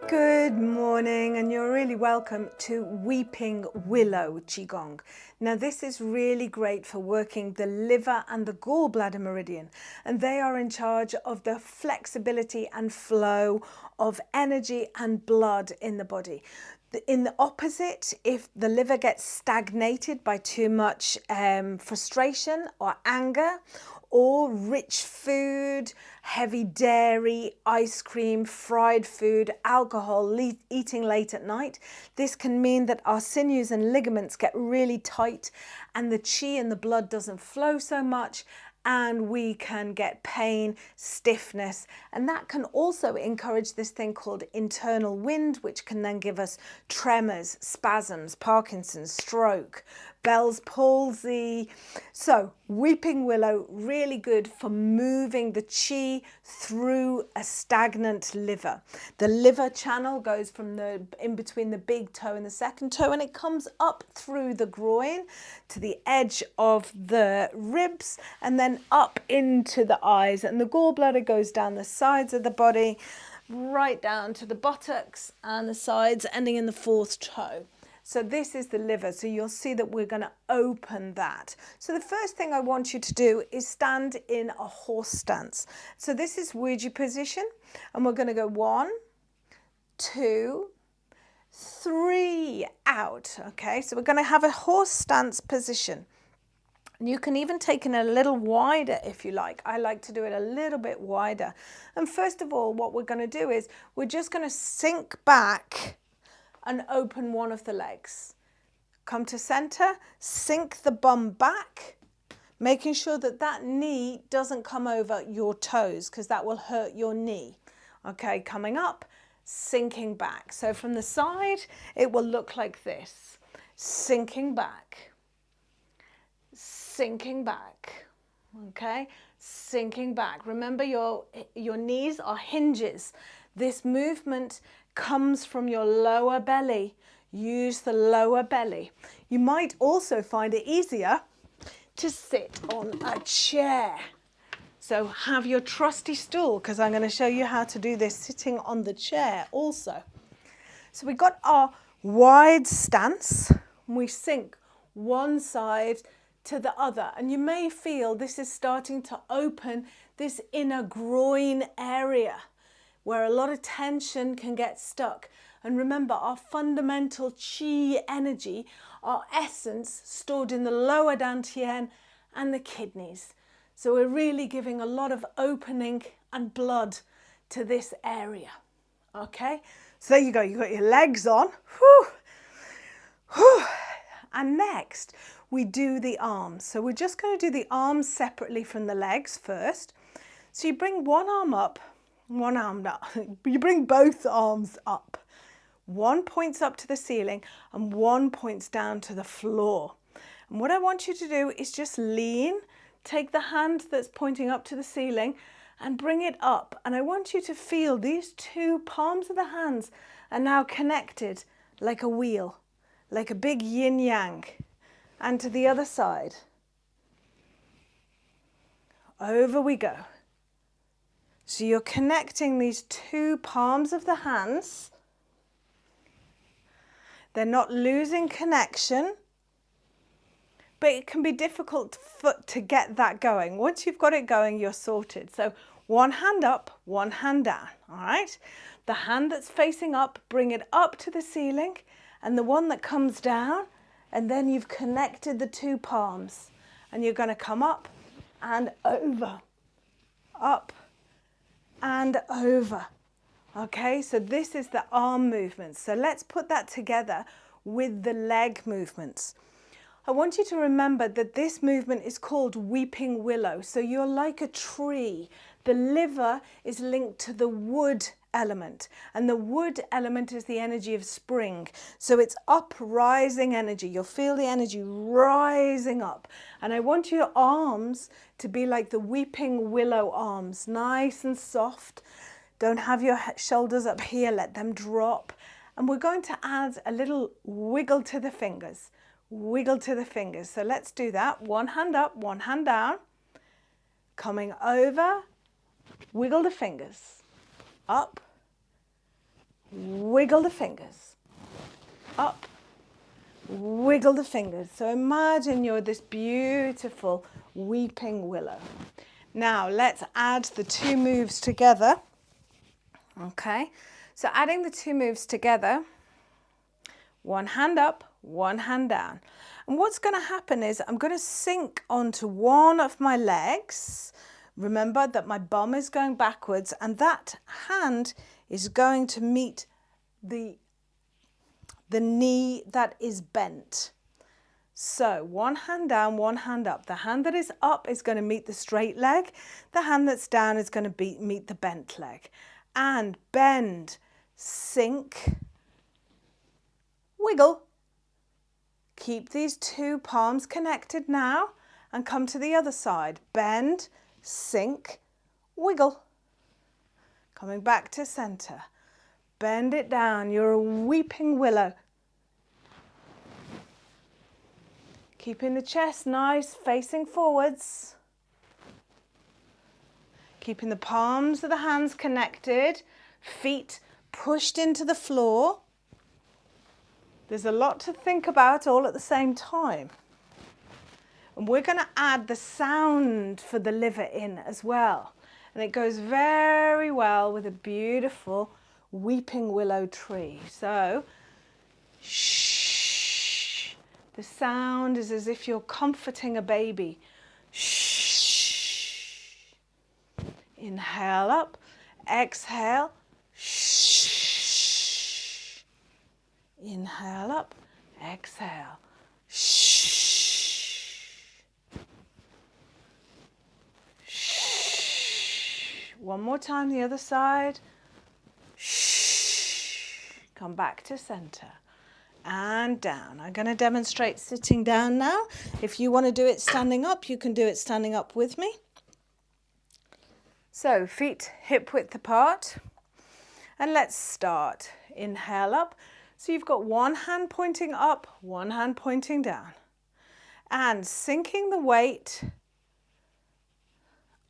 Good morning, and you're really welcome to Weeping Willow Qigong. Now, this is really great for working the liver and the gallbladder meridian, and they are in charge of the flexibility and flow of energy and blood in the body. In the opposite, if the liver gets stagnated by too much frustration or anger, or rich food, heavy dairy, ice cream, fried food, alcohol, eating late at night, this can mean that our sinews and ligaments get really tight and the qi in the blood doesn't flow so much, and we can get pain, stiffness, and that can also encourage this thing called internal wind, which can then give us tremors, spasms, Parkinson's, stroke, Bell's palsy. So Weeping Willow, really good for moving the qi through a stagnant liver. The liver channel goes from in between the big toe and the second toe, and it comes up through the groin to the edge of the ribs and then up into the eyes, and the gallbladder goes down the sides of the body right down to the buttocks and the sides, ending in the fourth toe. So this is the liver. So you'll see that we're going to open that. So the first thing I want you to do is stand in a horse stance. So this is Ouija position, and we're going to go 1, 2, 3, out. Okay, so we're going to have a horse stance position. You can even take it a little wider if you like. I like to do it a little bit wider. And first of all, what we're going to do is we're just going to sink back and open one of the legs. Come to center, sink the bum back, making sure that that knee doesn't come over your toes because that will hurt your knee. Okay, coming up, sinking back. So from the side, it will look like this. Sinking back, sinking back, okay? Sinking back. Remember your knees are hinges. This movement comes from your lower belly. Use the lower belly. You might also find it easier to sit on a chair. So have your trusty stool, because I'm going to show you how to do this sitting on the chair also. So we've got our wide stance. We sink one side to the other, and you may feel this is starting to open this inner groin area where a lot of tension can get stuck. And remember, our fundamental qi energy, our essence, stored in the lower dantian and the kidneys. So we're really giving a lot of opening and blood to this area. Okay, so there you go, you've got your legs on. Whew. Whew. And next, we do the arms. So we're just going to do the arms separately from the legs first. So you bring one arm up, one arm down. You bring both arms up. One points up to the ceiling and one points down to the floor. And what I want you to do is just lean, take the hand that's pointing up to the ceiling and bring it up. And I want you to feel these two palms of the hands are now connected like a wheel, like a big yin yang. And to the other side. Over we go. So you're connecting these two palms of the hands. They're not losing connection, but it can be difficult to get that going. Once you've got it going, you're sorted. So one hand up, one hand down, all right? The hand that's facing up, bring it up to the ceiling, and the one that comes down, and then you've connected the two palms, and you're going to come up and over, up and over. Okay, so this is the arm movements. So let's put that together with the leg movements. I want you to remember that this movement is called Weeping Willow. So you're like a tree. The liver is linked to the wood element, and the wood element is the energy of spring. So it's uprising energy. You'll feel the energy rising up. And I want your arms to be like the Weeping Willow arms, nice and soft. Don't have your shoulders up here, let them drop. And we're going to add a little wiggle to the fingers. Wiggle to the fingers. So let's do that. One hand up, one hand down. Coming over, wiggle the fingers. Up wiggle the fingers, up, wiggle the fingers. So imagine you're this beautiful weeping willow. Now let's add the two moves together. Okay, so adding the two moves together, one hand up, one hand down. And what's going to happen is I'm going to sink onto one of my legs. Remember that my bum is going backwards and that hand is going to meet the knee that is bent. So one hand down, one hand up. The hand that is up is going to meet the straight leg. The hand that's down is going to meet the bent leg. And bend, sink, wiggle. Keep these two palms connected now and come to the other side. Bend, sink, wiggle. Coming back to center. Bend it down. You're a weeping willow. Keeping the chest nice, facing forwards. Keeping the palms of the hands connected, feet pushed into the floor. There's a lot to think about all at the same time. And we're going to add the sound for the liver in as well. And it goes very well with a beautiful weeping willow tree. So, shh. The sound is as if you're comforting a baby. Shh. Inhale up, exhale, shh. Inhale up, exhale, shh. Shh. One more time, the other side. Shh. Come back to center. And down. I'm going to demonstrate sitting down now. If you want to do it standing up, you can do it standing up with me. So feet hip width apart. And let's start. Inhale up. So you've got one hand pointing up, one hand pointing down. And sinking the weight,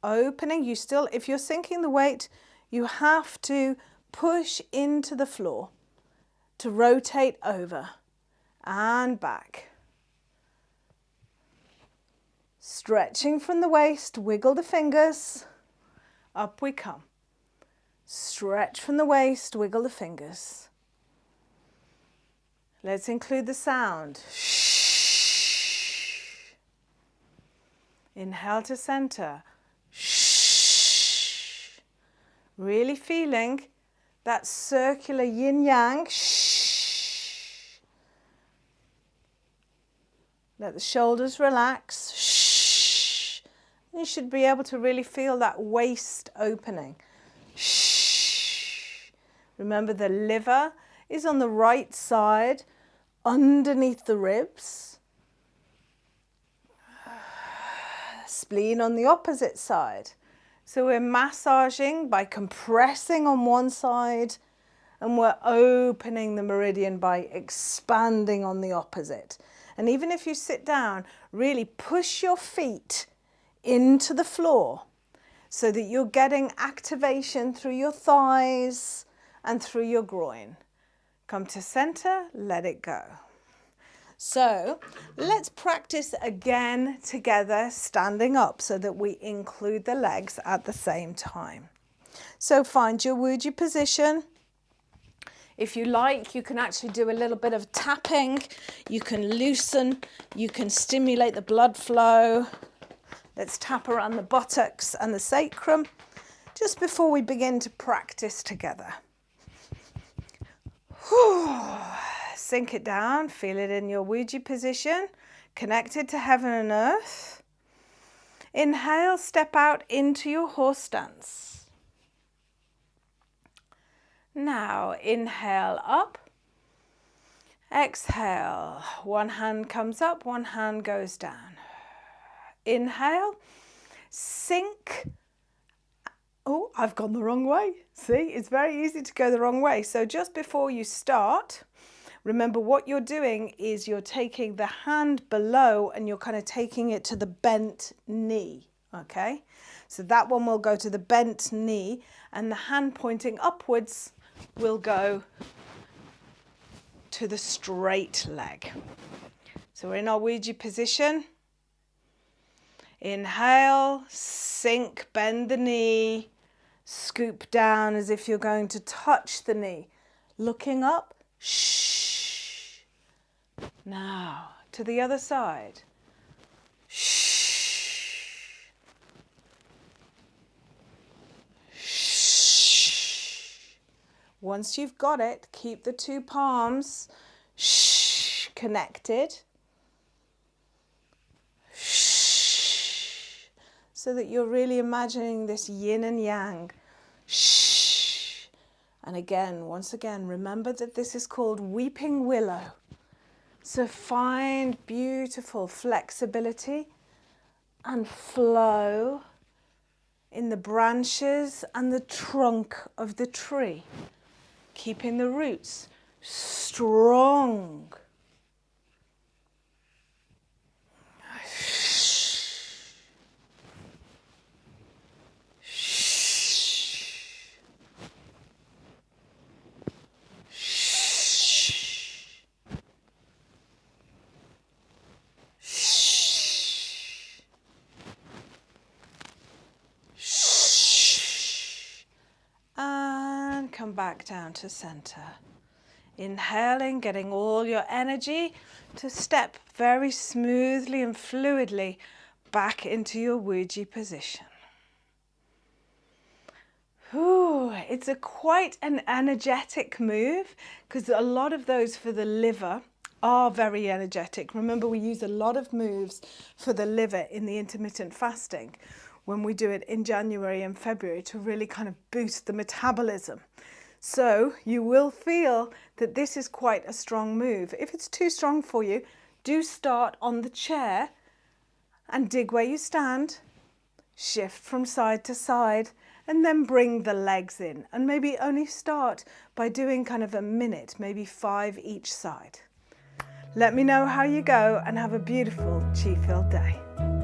opening. If you're sinking the weight, you have to push into the floor to rotate over and back. Stretching from the waist, wiggle the fingers, up we come. Stretch from the waist, wiggle the fingers. Let's include the sound. Shh. Inhale to center. Shh. Really feeling that circular yin-yang. Shh. Let the shoulders relax. Shh. You should be able to really feel that waist opening. Shh. Remember the liver is on the right side, underneath the ribs. Spleen on the opposite side. So we're massaging by compressing on one side and we're opening the meridian by expanding on the opposite. And even if you sit down, really push your feet into the floor so that you're getting activation through your thighs and through your groin. Come to center, let it go. So let's practice again together standing up so that we include the legs at the same time. So find your Wuji position. If you like, you can actually do a little bit of tapping. You can loosen, you can stimulate the blood flow. Let's tap around the buttocks and the sacrum just before we begin to practice together. Sink it down, feel it in your Wuji position, connected to heaven and earth. Inhale, step out into your horse stance. Now inhale up, exhale, one hand comes up, one hand goes down. Inhale, sink. Oh, I've gone the wrong way. See, it's very easy to go the wrong way. So just before you start, remember what you're doing is you're taking the hand below and you're kind of taking it to the bent knee, okay? So that one will go to the bent knee and the hand pointing upwards we'll go to the straight leg. So we're in our Ouija position. Inhale, sink, bend the knee, scoop down as if you're going to touch the knee. Looking up, shh. Now to the other side. Shh. Shh. Once you've got it, keep the two palms connected. So that you're really imagining this yin and yang. Shh. And again, once again, remember that this is called weeping willow. So find beautiful flexibility and flow in the branches and the trunk of the tree, keeping the roots strong. Come back down to center. Inhaling, getting all your energy to step very smoothly and fluidly back into your Ouija position. It's quite an energetic move because a lot of those for the liver are very energetic. Remember, we use a lot of moves for the liver in the intermittent fasting when we do it in January and February to really kind of boost the metabolism. So you will feel that this is quite a strong move. If it's too strong for you, do start on the chair and dig where you stand, shift from side to side, and then bring the legs in. And maybe only start by doing kind of a minute, maybe 5 each side. Let me know how you go and have a beautiful chi-filled day.